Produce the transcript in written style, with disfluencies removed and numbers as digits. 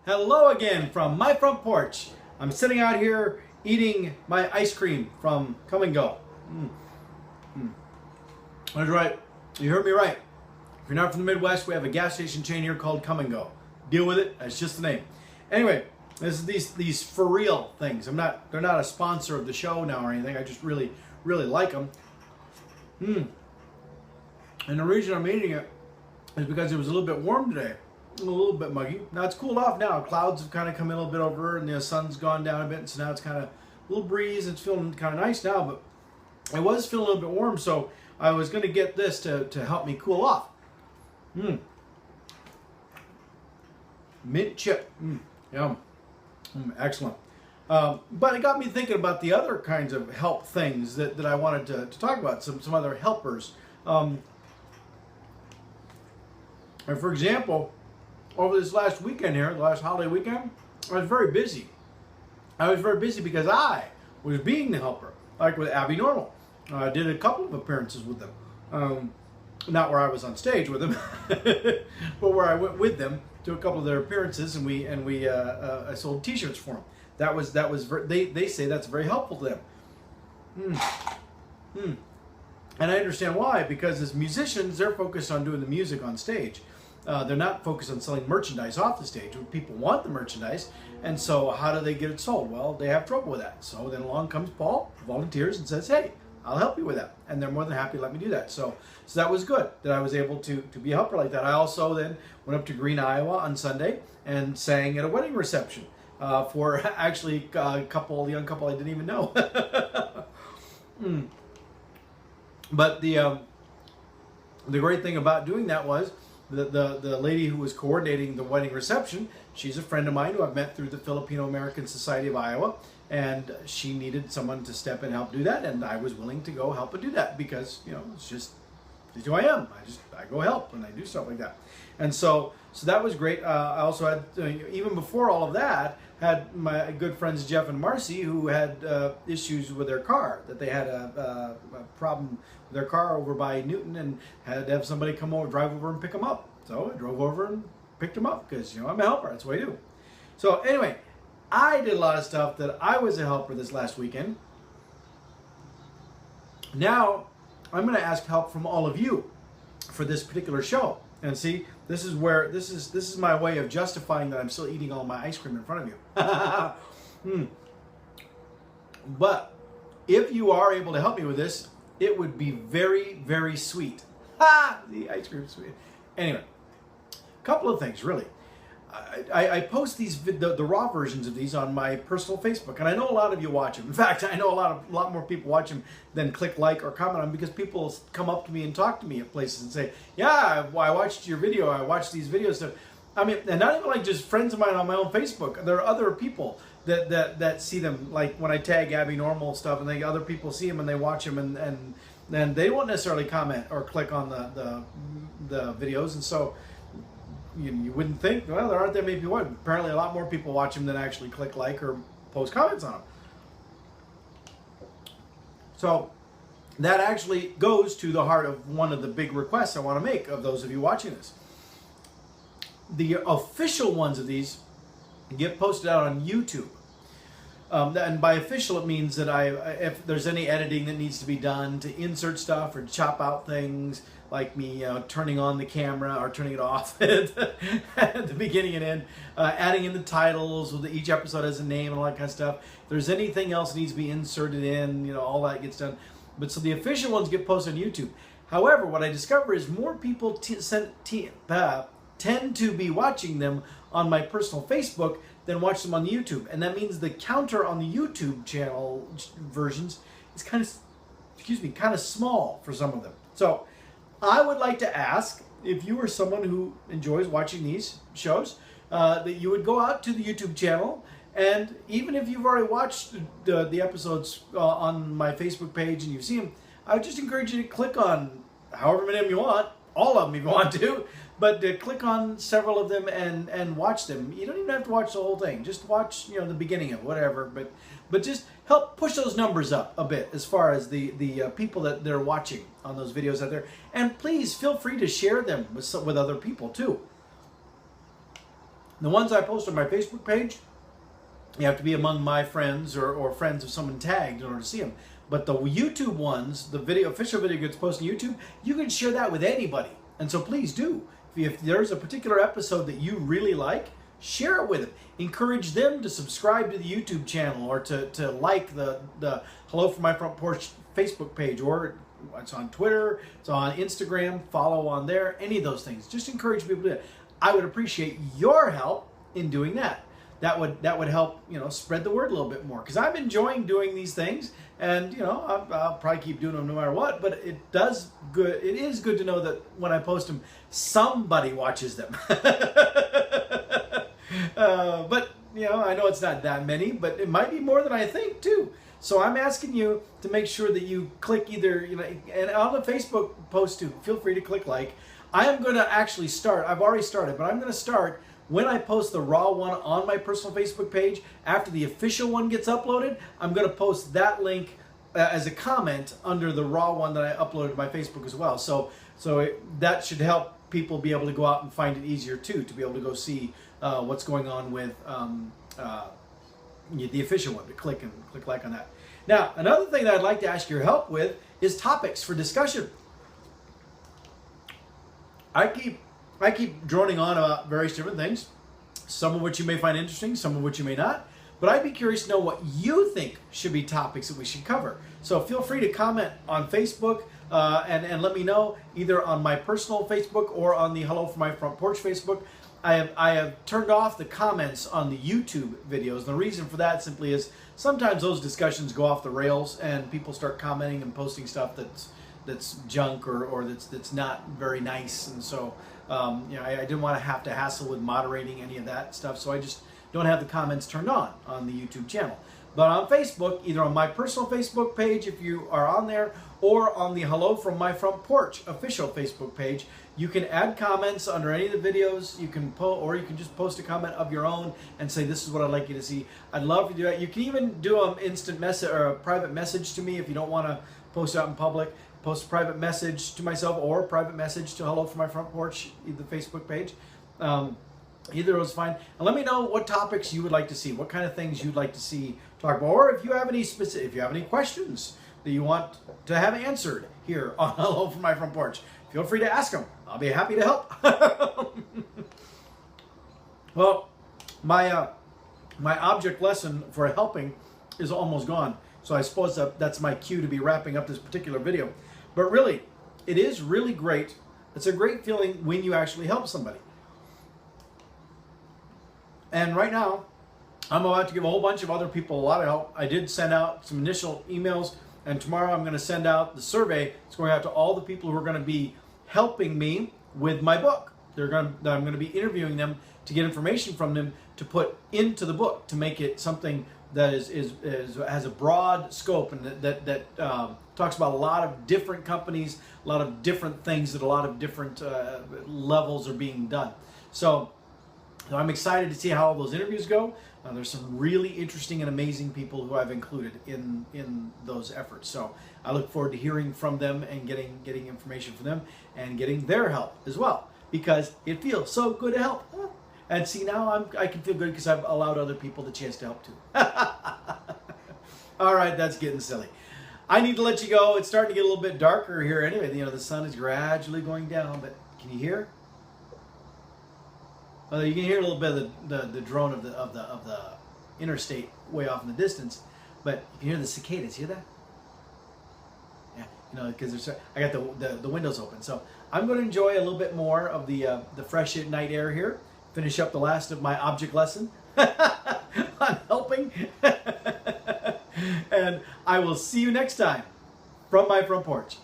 Hello again from my front porch. I'm sitting out here eating my ice cream from Come and Go. That's right. You heard me right. If you're not from the Midwest, we have a gas station chain here called Come and Go. Deal with it. That's just the name. Anyway, this is these for real things. They're not a sponsor of the show now or anything. I just really like them. And the reason I'm eating it is because it was a little bit warm today. A little bit muggy. Now it's cooled off now. Clouds have kind of come in a little bit over and the sun's gone down a bit, and so now it's kind of a little breeze. It's feeling kind of nice now, but it was feeling a little bit warm, so I was going to get this to help me cool off. Mint chip. Yum. Excellent. But it got me thinking about the other kinds of help things that I wanted to talk about, some other helpers. And for example, over this last weekend here, the last holiday weekend, I was very busy. I was very busy because I was being the helper, like with Abby Normal. I did a couple of appearances with them. Not where I was on stage with them, but where I went with them to a couple of their appearances, and I sold T-shirts for them. They say that's very helpful to them. And I understand why, because as musicians, they're focused on doing the music on stage. They're not focused on selling merchandise off the stage. People want the merchandise, and so how do they get it sold? Well, they have trouble with that. So then along comes Paul, volunteers, and says, hey, I'll help you with that. And they're more than happy to let me do that. So that was good that I was able to be a helper like that. I also then went up to Green, Iowa on Sunday and sang at a wedding reception for actually a young couple I didn't even know. But the great thing about doing that was the lady who was coordinating the wedding reception, she's a friend of mine who I've met through the Filipino American Society of Iowa, and she needed someone to step in and help do that, and I was willing to go help her do that because, it's just who I am. I go help and I do stuff like that. And so that was great. I also had, even before all of that, had my good friends Jeff and Marcy, who had issues with their car, that they had a problem with their car over by Newton and had to have somebody come over, drive over and pick them up. So I drove over and picked them up because, I'm a helper. That's what I do. So anyway, I did a lot of stuff that I was a helper this last weekend. Now, I'm going to ask help from all of you for this particular show. And see, this is my way of justifying that I'm still eating all my ice cream in front of you. But if you are able to help me with this, it would be very, very sweet. The ice cream is sweet. Anyway, a couple of things, really. I post the raw versions of these on my personal Facebook, and I know a lot of you watch them. In fact, I know a lot more people watch them than click like or comment on them, because people come up to me and talk to me at places and say, "Yeah, I watched your video. I watched these videos." So, I mean, and not even like just friends of mine on my own Facebook. There are other people that see them, like when I tag Abby Normal stuff, and other people see them and they watch them, and then they won't necessarily comment or click on the videos, and so. You wouldn't think, well, there aren't that many people. Apparently a lot more people watch them than actually click like or post comments on them. So that actually goes to the heart of one of the big requests I want to make of those of you watching this. The official ones of these get posted out on YouTube. And by official, it means that if there's any editing that needs to be done to insert stuff or chop out things, like me turning on the camera or turning it off at the beginning and end, adding in the titles, with each episode has a name and all that kind of stuff. If there's anything else that needs to be inserted in, all that gets done. But so the official ones get posted on YouTube. However, what I discover is more people tend to be watching them on my personal Facebook than watch them on YouTube. And that means the counter on the YouTube channel versions is kind of small for some of them. So I would like to ask, if you are someone who enjoys watching these shows, that you would go out to the YouTube channel, and even if you've already watched the episodes on my Facebook page and you've seen them, I would just encourage you to click on however many of them you want, all of them if you want to, but click on several of them and watch them. You don't even have to watch the whole thing. Just watch, the beginning of whatever, but just help push those numbers up a bit as far as the people that they're watching on those videos out there. And please feel free to share them with other people too. The ones I post on my Facebook page, you have to be among my friends or friends of someone tagged in order to see them. But the YouTube ones, the official video gets posted on YouTube, you can share that with anybody. And so please do. If there's a particular episode that you really like, share it with them. Encourage them to subscribe to the YouTube channel or to like the Hello From My Front Porch Facebook page, or it's on Twitter, it's on Instagram, follow on there, any of those things. Just encourage people to do it. I would appreciate your help in doing that. That would help, spread the word a little bit more, because I'm enjoying doing these things, and I'll probably keep doing them no matter what. But it is good to know that when I post them, somebody watches them. But I know it's not that many, but it might be more than I think too. So I'm asking you to make sure that you click either, and on the Facebook post too, feel free to click like. I am going to actually start. I've already started, but I'm going to start when I post the raw one on my personal Facebook page. After the official one gets uploaded, I'm going to post that link as a comment under the raw one that I uploaded to my Facebook as well. So that should help people be able to go out and find it easier too, to be able to go see what's going on with the official one. To click like on that. Now, another thing that I'd like to ask your help with is topics for discussion. I keep droning on about various different things, some of which you may find interesting, some of which you may not. But I'd be curious to know what you think should be topics that we should cover. So feel free to comment on Facebook and let me know, either on my personal Facebook or on the Hello From My Front Porch Facebook. I have turned off the comments on the YouTube videos. And the reason for that simply is sometimes those discussions go off the rails and people start commenting and posting stuff that's junk or that's not very nice. And so I didn't want to have to hassle with moderating any of that stuff. So I just don't have the comments turned on the YouTube channel. But on Facebook, either on my personal Facebook page, if you are on there, or on the Hello From My Front Porch official Facebook page, you can add comments under any of the videos. You can or you can just post a comment of your own and say, this is what I'd like you to see. I'd love to do that. You can even do an instant message or a private message to me if you don't want to post out in public. Post a private message to myself or a private message to Hello From My Front Porch, the Facebook page. Either of those is fine. And let me know what topics you would like to see, what kind of things you'd like to see talk about, or if you have any questions that you want to have answered here on Hello From My Front Porch, feel free to ask them. I'll be happy to help. Well, my object lesson for helping is almost gone, so I suppose that's my cue to be wrapping up this particular video. But really, it is really great. It's a great feeling when you actually help somebody. And right now, I'm about to give a whole bunch of other people a lot of help. I did send out some initial emails, and tomorrow I'm going to send out the survey. It's going out to all the people who are going to be helping me with my book. I'm going to be interviewing them to get information from them to put into the book, to make it something that has a broad scope, and that talks about a lot of different companies, a lot of different things at a lot of different levels are being done. So I'm excited to see how all those interviews go. There's some really interesting and amazing people who I've included in those efforts. So I look forward to hearing from them and getting information from them and getting their help as well, because it feels so good to help. And see, now I can feel good because I've allowed other people the chance to help too. All right, that's getting silly. I need to let you go. It's starting to get a little bit darker here anyway. The sun is gradually going down, but can you hear? Well, you can hear a little bit of the drone of the interstate way off in the distance, but you can hear the cicadas. Hear that? Yeah, because I got the windows open, so I'm going to enjoy a little bit more of the fresh night air here. Finish up the last of my object lesson on helping, and I will see you next time from my front porch.